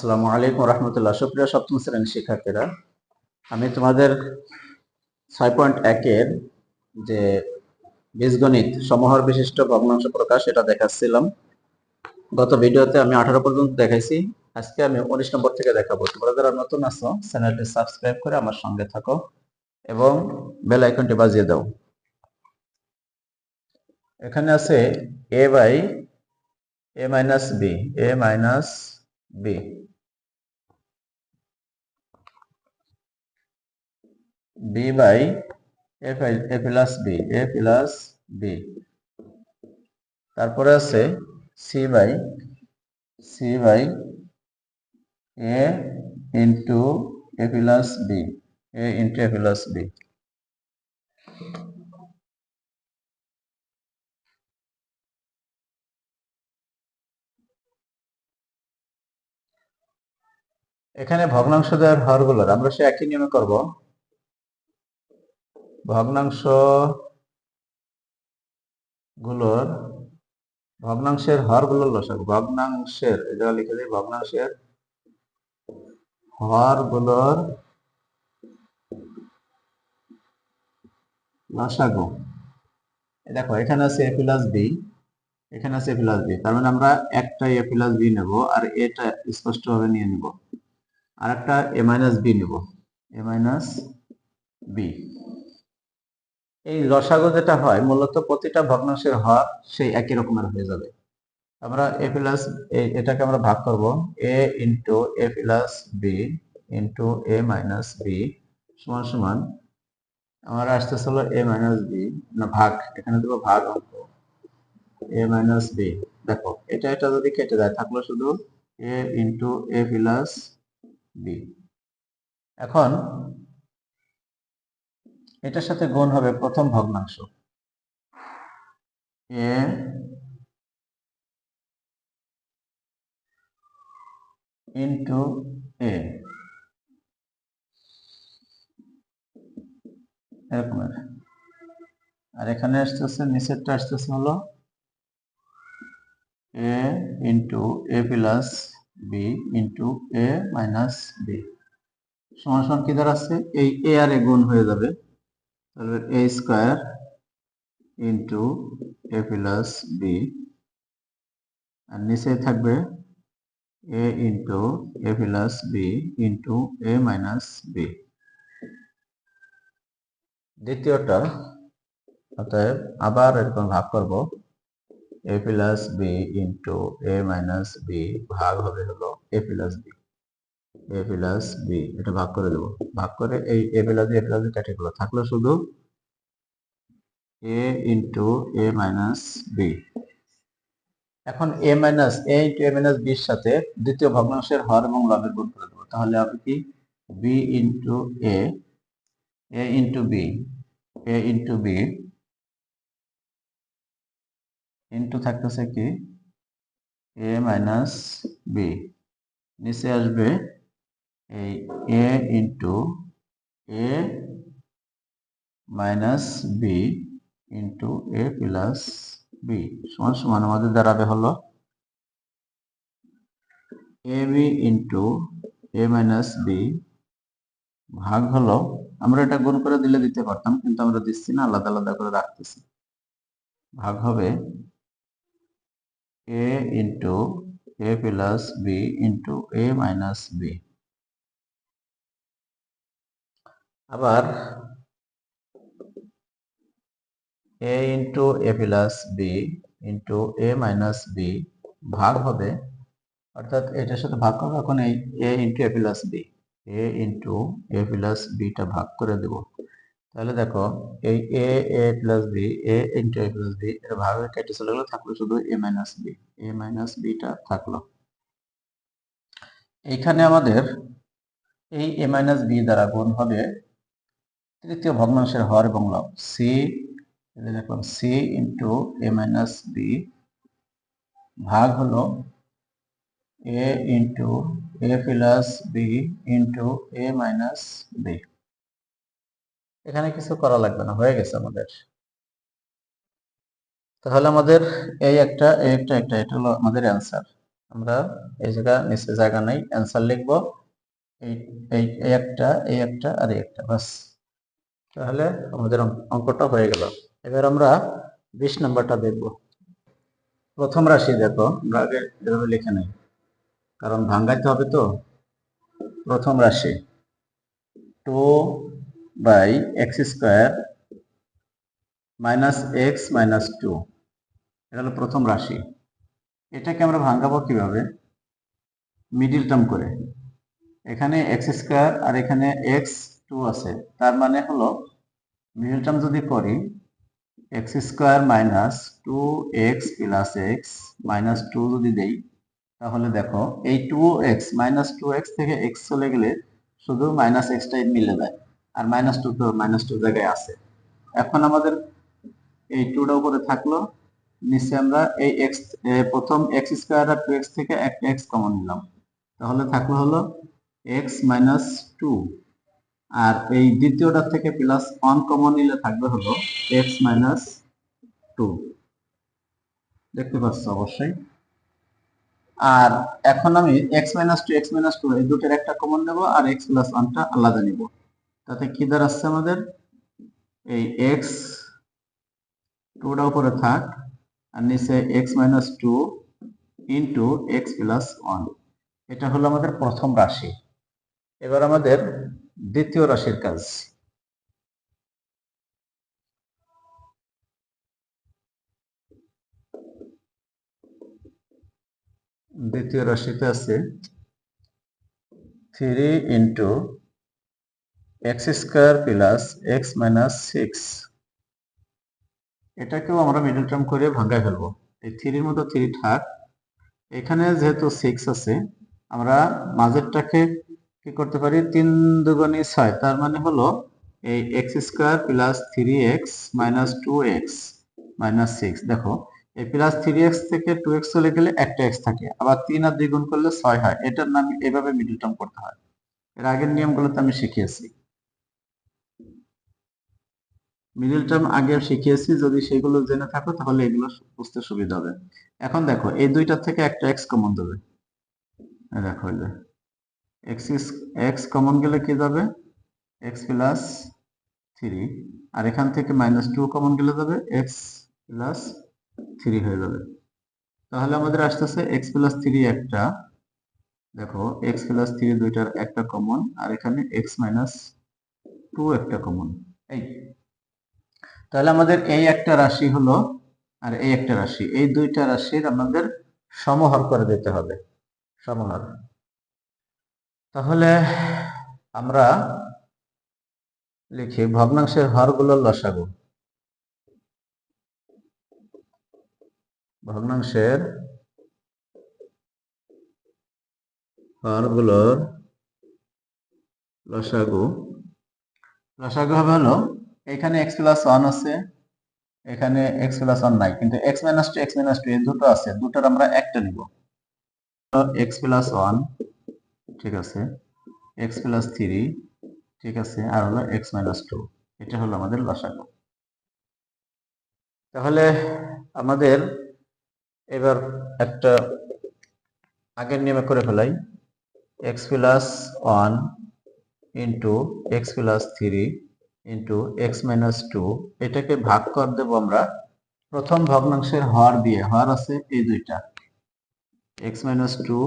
আসসালামু আলাইকুম রহমতুল্লাহ। সুপ্রিয় সপ্তম শ্রেণীর শিক্ষার্থীরা, আমি তোমাদের 6.1 এর যে বীজগণিত সমহর বিশিষ্ট ভগ্নাংশ প্রকাশ এটা দেখাচ্ছিলাম। গত ভিডিওতে আমি 18 পর্যন্ত দেখাইছি। আজকে আমি 19 নম্বর থেকে দেখাবো। তোমরা যারা নতুন আছো চ্যানেলটি সাবস্ক্রাইব করে আমার সঙ্গে থাকো এবং বেল আইকনটি বাজিয়ে দাও। এখানে আছে a by a minus b b by a plus b, তারপরে আছে c by a into a plus b। এখানে ভগ্নাংশদের হরগুলোর আমরা সে একই নিয়মে করব। ভগ্নাংশের হরগুলোর লসাগু, ভগ্নাংশের এটা লিখে দিই, ভগ্নাংশের হরগুলোর লসাগু। দেখো এখানে আছে a প্লাস b, এখানে আছে a প্লাস b, তার মানে আমরা একটা a প্লাস b নেব আর এটা স্পষ্টভাবে নিয়ে নেব, আর একটা a মাইনাস b নেব, a মাইনাস b। এই লসাগু যেটা হয় মূলত প্রতিটা ভগ্নাংশের হর সেই একই রকমের হয়ে যাবে। আমরা a প্লাস এটাকে আমরা ভাগ করব a into a plus b into a minus b সমান সমান আমার আসতেছিল a মাইনাস b, না ভাগ, এখানে দেবো ভাগ অঙ্ক a মাইনাস b। দেখো এটা যদি কেটে যায় থাকলো শুধু a into a plus b। এখন এটার সাথে গুণ হবে প্রথম ভগ্নাংশ a ইন্টু a, এরকমের। আর এখানে আসতেছে নিচেরটা আসতেছে হলো a into a plus b into a minus b সমান সমান কি দাঁড়াচ্ছে, এই a আর a গুণ হয়ে যাবে, তাহলে a square into a plus b, আর নিচে থাকবে a into a plus b into a minus b। দ্বিতীয়টা অতএব আবার এরকম ভাগ করব a plus b into a minus b ভাগ হবে হলো a প্লাস b, এটা ভাগ করে দেবো। ভাগ করে এই a প্লাস b কেটে গেল, থাকলো শুধু a into a minus b। এখন a মাইনাস b এর সাথে দ্বিতীয় ভগ্নাংশের হর এবং লবের গুণ করে দেবো, তাহলে হবে কি b into a into b into থাকতেছে কি a মাইনাস b, নিচে আসবে এই a into a minus b into a plus b সমান সমান আমাদের দাঁড়াবে হলো ab into a minus b ভাগ হলো, আমরা এটা গুণ করে দিলে দিতে পারতাম কিন্তু আমরা দিচ্ছি না, আলাদা আলাদা করে রাখতেছি, ভাগ হবে a into a plus b into a minus b। আবার a into a plus b into a minus b ভাগ হবে, অর্থাৎ এটার সাথে ভাগ করবো, এখন এই a into a plus b, a into a plus bটা ভাগ করে দেব, তাহলে দেখো এই a plus b, a into a plus b এর ভাগ হয়ে কেটে চলে গেলো, থাকলো শুধু a মাইনাস bটা থাকলো। এইখানে আমাদের এই a মাইনাস b দ্বারা গুণ হবে তৃতীয় ভগ্নাংশের হর এবং লব c, দেখো c into a minus b ভাগ হলো a into a plus b into a minus b। এখানে কিছু করা লাগবে না, হয়ে গেছে আমাদের। তাহলে আমাদের এটা হলো আমাদের অ্যান্সার। আমরা এই নিচে জায়গা নাই, অ্যান্সার লিখবো এই এই একটা আর এই একটা, বাস। তাহলে আমাদের অঙ্কটা হয়ে গেল। এবার আমরা 20 নম্বরটা দেখব। প্রথম রাশি দেখো, আমরা আগে এভাবে লিখে নেই, কারণ ভাঙাইতে হবে তো। প্রথম রাশি 2/x² - x - 2, এটা হলো প্রথম রাশি। এটাকে আমরা ভাঙাবো কিভাবে? মিডিল টার্ম করে। এখানে x² আর এখানে x2 আছে, তার মানে হলো মিডিল টার্ম যদি করি x² - 2x + x - 2 যদি দেই, তাহলে দেখো এই 2x - 2x থেকে x চলে গেলে শুধু -x টাই মিলে যায়, আর -2 তো -2 জায়গায় আছে। এখন আমাদের এই 2টা উপরে থাকলো, নিচে আমরা এই x প্রথম x² আর 2x থেকে একটা x কমন নিলাম, তাহলে থাকলো হলো x - 2, আর এই দ্বিতীয়টা থেকে +1 কমন নিলে থাকবে হলো x - 2, দেখতে পাচ্ছ অবশ্যই। আর এখন আমি x - 2 x - 2 এই দুটোর একটা কমন নেব আর x + 1টা আলাদা নিব, তাতে কি দাঁড়াচ্ছে আমাদের? এই x 2টা উপরে থাক, আর নিচে x - 2 ইন্টু x + 1, এটা হলো আমাদের প্রথম রাশি। এবার আমাদের দ্বিতীয় রাশির কাজ। দ্বিতীয় রাশিতে আছে 3 ইন্টু x² + x - 6, এটাকেও আমরা মিডল টার্ম করে ভাঙায় ফেলবো। এই 3-এর মতো 3 থাক, এখানে যেহেতু 6 আছে, আমরা মাঝেরটাকে কি করতে পারি? 3 দুগুণে 6, তার মানে হলো এই x² + 3x - 2x - 6। দেখো এই +3x থেকে 2x চলে গেলে একটা x থাকে, আবার 3 আর 2 গুণ করলে 6 হয়। এটার নাম এভাবে মিডল টার্ম করতে হয়। এর আগের নিয়মগুলোতে আমি শিখিয়েছি, মিডল টার্ম আগে শিখিয়েছি, যদি সেগুলো জেনে থাকো তাহলে এগুলো বুঝতে সুবিধা হবে। এখন দেখো এই দুইটার থেকে একটা x কমন দেবে, দেখো এই যে x কমন গেলে কি যাবে? x + 3, আর এখান থেকে -2 কমন গেলে যাবে x + 3 হয়ে যাবে। তাহলে আমাদের আসতেছে x + 3 একটা, দেখো x + 3 দুইটার একটা কমন, আর এখানে x - 2 একটা কমন। এই তাহলে আমাদের এই একটা রাশি হলো, আর এই একটা রাশি, এই দুইটা রাশির আমাদের সমহর করে দিতে হবে, সমহর। তাহলে আমরা লিখি ভগ্নাংশের হরগুলোর লসাগু। ভগ্নাংশের হরগুলোর লসাগু, লসাগু হবে হলো এখানে x + 1 আছে, এখানে x + 1 নাই, কিন্তু x - 2 x - 2 এই দুটো আছে, দুটোর আমরা একটা নিব। x + 1 ঠিক আছে, x + 3 ঠিক আছে, আর হলো x - 2, এটা হলো আমাদের লসাগু। তাহলে আমাদের এবার একটা আগের নিয়মে করে ফেলাই, x + 1 into x + 3 into x - 2, এটাকে ভাগ করে দেব আমরা প্রথম ভগ্নাংশের হর দিয়ে। হর আছে এই দুইটা, x - 2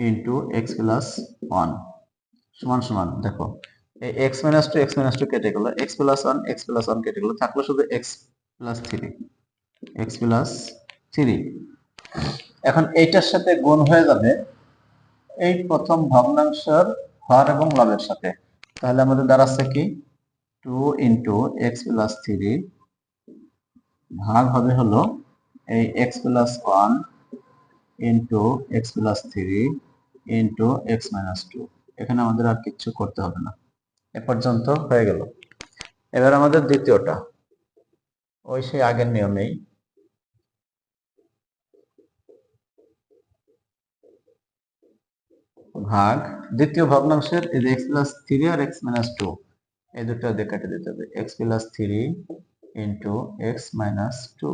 ইন্টু x + 1 সমান সমান, দেখো এই x - 2 x - 2 কেটে গেল, x + 1 x + 1 কেটে গেল, থাকলো শুধু x + 3, x + 3। এখন এইটার সাথে গুণ হয়ে যাবে এই প্রথম ভগ্নাংশের হর এবং লবের সাথে, তাহলে আমাদের দাঁড়াচ্ছে কি 2 ইন্টু x + 3 ভাগ হবে হলো এই x + 1 into x + 3 into x - 2। এখানে আমাদের আর কিছু করতে হবে না, এ পর্যন্ত হয়ে গেল। এবার আমাদের দ্বিতীয়টা ওই সেই আগের নিয়মেই, ভাগ দ্বিতীয় ভগ্নাংশের এই x + 3 আর x - 2 এই দুটো দিয়ে কেটে দিতে হবে, x + 3 ইন্টু x - 2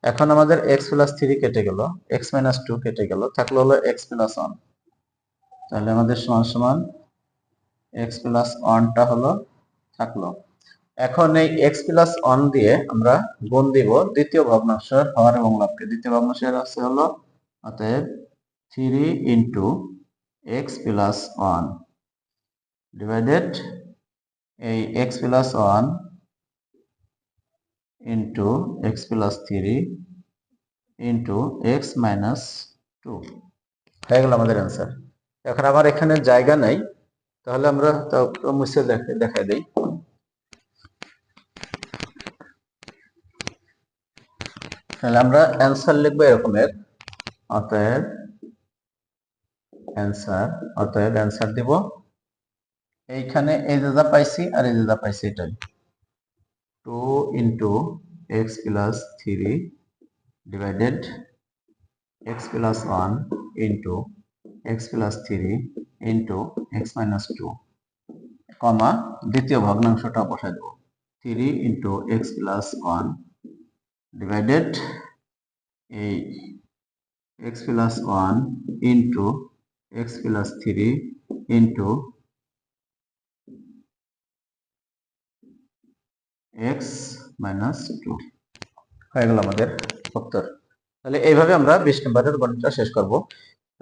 এখন আমাদের x প্লাস 3 কেটে গেল, x মাইনাস 2 কেটে গেল, থাকলো হলো x প্লাস 1। তাহলে আমাদের সমান সমান x প্লাস 1টা হলো থাকলো। এখন এই x প্লাস 1 দিয়ে আমরা গুণ দিব দ্বিতীয় ভগ্নাংশের হর এবং লবকে। দ্বিতীয় ভগ্নাংশের আছে হলো অতএব 3 ইন্টু x প্লাস 1 ডিভাইডেড এই x plus 1 into x plus 3 into x minus 2 হয়ে গেল আমাদের অ্যান্সার। এখন আমার এখানে জায়গা নাই, তাহলে আমরা মুছে দেখাই দেই। তাহলে আমরা অ্যান্সার লিখবো এরকমের, অতএব অ্যান্সার দিব এইখানে এই যে যা পাইছি আর এই যে যা পাইছি এটাই 2 into x plus 3 divided x plus 1 into x plus 3 into x minus 2 কমা দ্বিতীয় ভগ্নাংশটা বসাই দেব 3 ইন্টু x প্লাস 1 ডিভাইডেড এই x plus 1 into x plus 3 into x minus 2 হয়ে গেল আমাদের উত্তর। তাহলে এইভাবে আমরা 20 নম্বরের গণিতটা শেষ করব।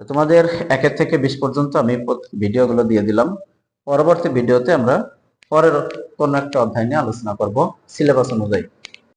তোমাদের 1 থেকে 20 পর্যন্ত আমি ভিডিওগুলো দিয়ে দিলাম। পরবর্তী ভিডিওতে আমরা পরের কোন একটা অধ্যায় নিয়ে আলোচনা করব সিলেবাস অনুযায়ী।